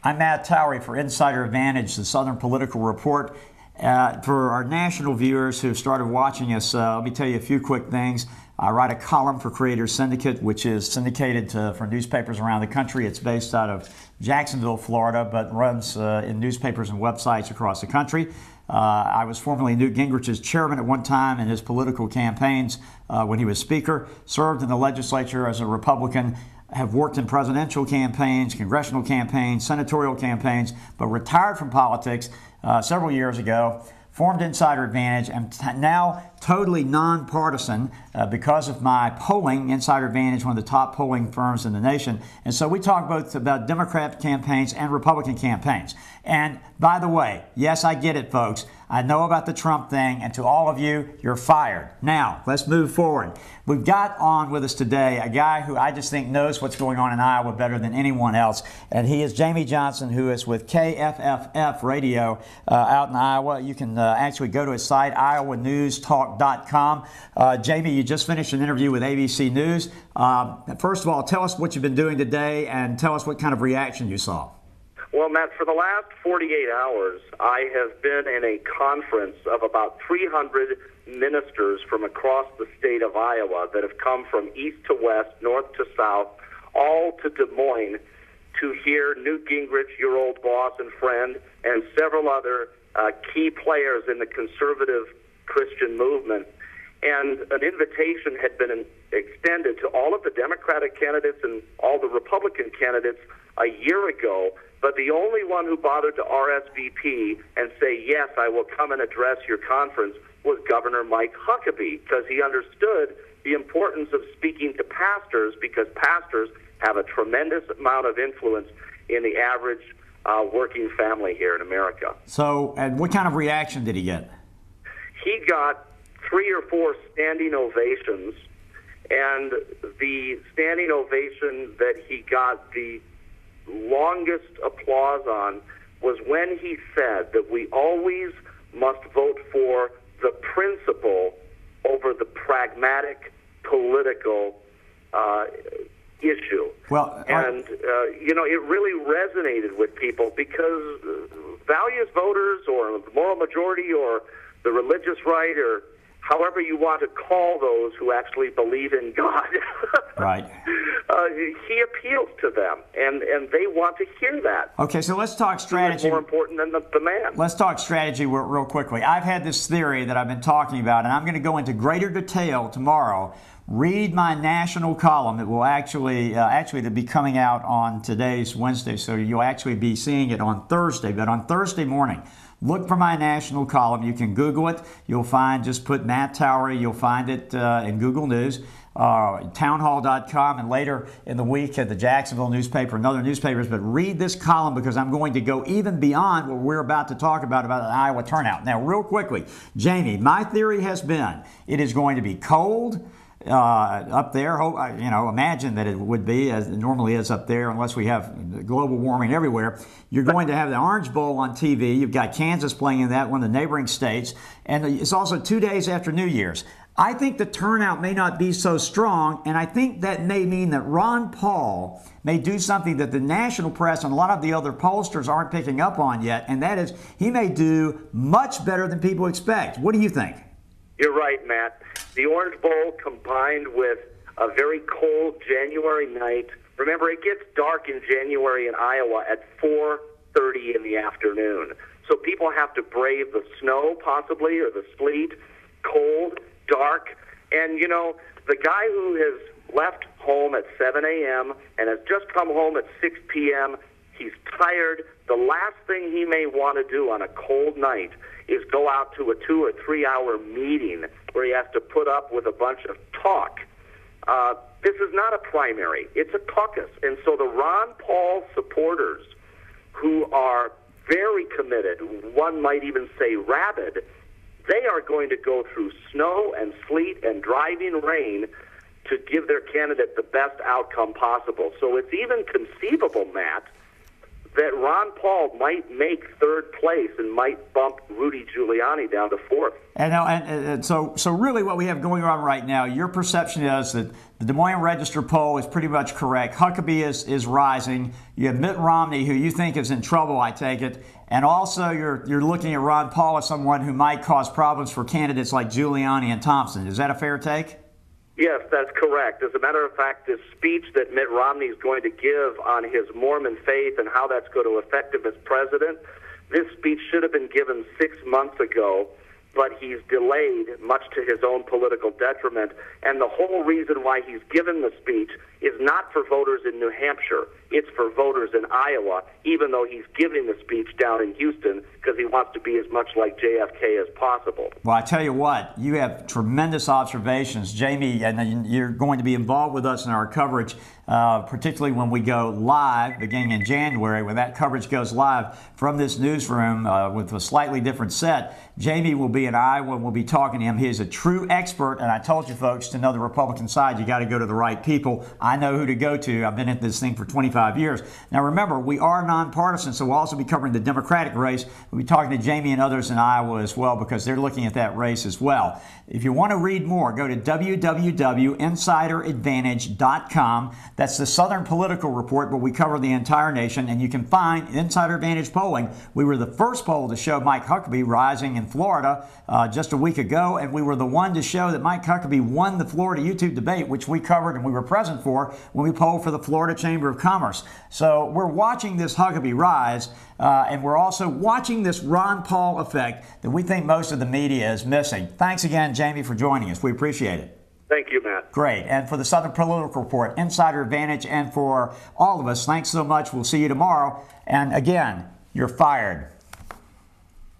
I'm Matt Towery for InsiderAdvantage, the Southern Political Report. For our national viewers who started watching us, let me tell you a few quick things. I write a column for Creators Syndicate, which is syndicated for newspapers around the country. It's based out of Jacksonville, Florida, but runs in newspapers and websites across the country. I was formerly Newt Gingrich's chairman at one time in his political campaigns when he was Speaker, served in the legislature as a Republican, have worked in presidential campaigns, congressional campaigns, senatorial campaigns, but retired from politics several years ago, formed InsiderAdvantage, and now totally nonpartisan because of my polling. InsiderAdvantage, one of the top polling firms in the nation. And so we talk both about Democrat campaigns and Republican campaigns. And by the way, yes, I get it, folks. I know about the Trump thing, and to all of you, you're fired. Now, let's move forward. We've got on with us today a guy who I just think knows what's going on in Iowa better than anyone else, and he is Jamie Johnson, who is with KFFF Radio out in Iowa. You can actually go to his site, iowanewstalk.com. Jamie, you just finished an interview with ABC News. First of all, tell us what you've been doing today, and tell us what kind of reaction you saw. Well, Matt, for the last 48 hours, I have been in a conference of about 300 ministers from across the state of Iowa that have come from east to west, north to south, all to Des Moines to hear Newt Gingrich, your old boss and friend, and several other key players in the conservative Christian movement. And an invitation had been extended to all of the Democratic candidates and all the Republican candidates a year ago, but the only one who bothered to RSVP and say, yes, I will come and address your conference was Governor Mike Huckabee, because he understood the importance of speaking to pastors, because pastors have a tremendous amount of influence in the average working family here in America. So, and what kind of reaction did he get? He got 3 or 4 standing ovations, and the standing ovation that he got the longest applause on was when he said that we always must vote for the principle over the pragmatic political issue. Well, and it really resonated with people, because values voters or the moral majority or the religious right, or however you want to call those who actually believe in God, right? He appeals to them, and they want to hear that. Okay, so let's talk strategy. It's more important than the man. Let's talk strategy real quickly. I've had this theory that I've been talking about, and I'm going to go into greater detail tomorrow. Read my national column. It will actually be coming out on today's Wednesday, so you'll actually be seeing it on Thursday. But on Thursday morning, look for my national column. You can Google it. You'll find, just put Matt Towery. You'll find it in Google News, townhall.com, and later in the week at the Jacksonville newspaper and other newspapers. But read this column, because I'm going to go even beyond what we're about to talk about the Iowa turnout. Now, real quickly, Jamie, my theory has been it is going to be cold up there. Imagine that it would be, as it normally is up there, unless we have global warming everywhere. You're going to have the Orange Bowl on TV. You've got Kansas playing in that, one of the neighboring states. And it's also 2 days after New Year's. I think the turnout may not be so strong, and I think that may mean that Ron Paul may do something that the national press and a lot of the other pollsters aren't picking up on yet, and that is he may do much better than people expect. What do you think? You're right, Matt. The Orange Bowl combined with a very cold January night. Remember, it gets dark in January in Iowa at 4:30 in the afternoon. So people have to brave the snow, possibly, or the sleet, cold, dark. And, the guy who has left home at 7 a.m. and has just come home at 6 p.m., he's tired. The last thing he may want to do on a cold night is go out to a 2 or 3 hour meeting where he has to put up with a bunch of talk. This is not a primary. It's a caucus. And so the Ron Paul supporters, who are very committed, one might even say rabid, they are going to go through snow and sleet and driving rain to give their candidate the best outcome possible. So it's even conceivable, Matt, that Ron Paul might make third place and might bump Rudy Giuliani down to fourth. And so really what we have going on right now, your perception is that the Des Moines Register poll is pretty much correct. Huckabee is rising. You have Mitt Romney, who you think is in trouble, I take it. And also you're looking at Ron Paul as someone who might cause problems for candidates like Giuliani and Thompson. Is that a fair take? Yes, that's correct. As a matter of fact, this speech that Mitt Romney is going to give on his Mormon faith and how that's going to affect him as president, this speech should have been given 6 months ago, but he's delayed, much to his own political detriment. And the whole reason why he's given the speech is not for voters in New Hampshire. It's for voters in Iowa, even though he's giving the speech down in Houston because he wants to be as much like JFK as possible. Well, I tell you what, you have tremendous observations, Jamie, and you're going to be involved with us in our coverage, particularly when we go live beginning in January. When that coverage goes live from this newsroom with a slightly different set, Jamie will be in Iowa and we'll be talking to him. He is a true expert, and I told you folks, to know the Republican side, you got to go to the right people. I know who to go to. I've been at this thing for 25 years. Now remember, we are nonpartisan, so we'll also be covering the Democratic race. We'll be talking to Jamie and others in Iowa as well because they're looking at that race as well. If you want to read more, go to www.InsiderAdvantage.com. That's the Southern Political Report, but we cover the entire nation, and you can find Insider Advantage polling. We were the first poll to show Mike Huckabee rising in Florida just a week ago, and we were the one to show that Mike Huckabee won the Florida YouTube debate, which we covered and we were present for when we polled for the Florida Chamber of Commerce. So we're watching this Huckabee rise, and we're also watching this Ron Paul effect that we think most of the media is missing. Thanks again, Jamie, for joining us. We appreciate it. Thank you, Matt. Great. And for the Southern Political Report, Insider Advantage, and for all of us, thanks so much. We'll see you tomorrow. And again, you're fired.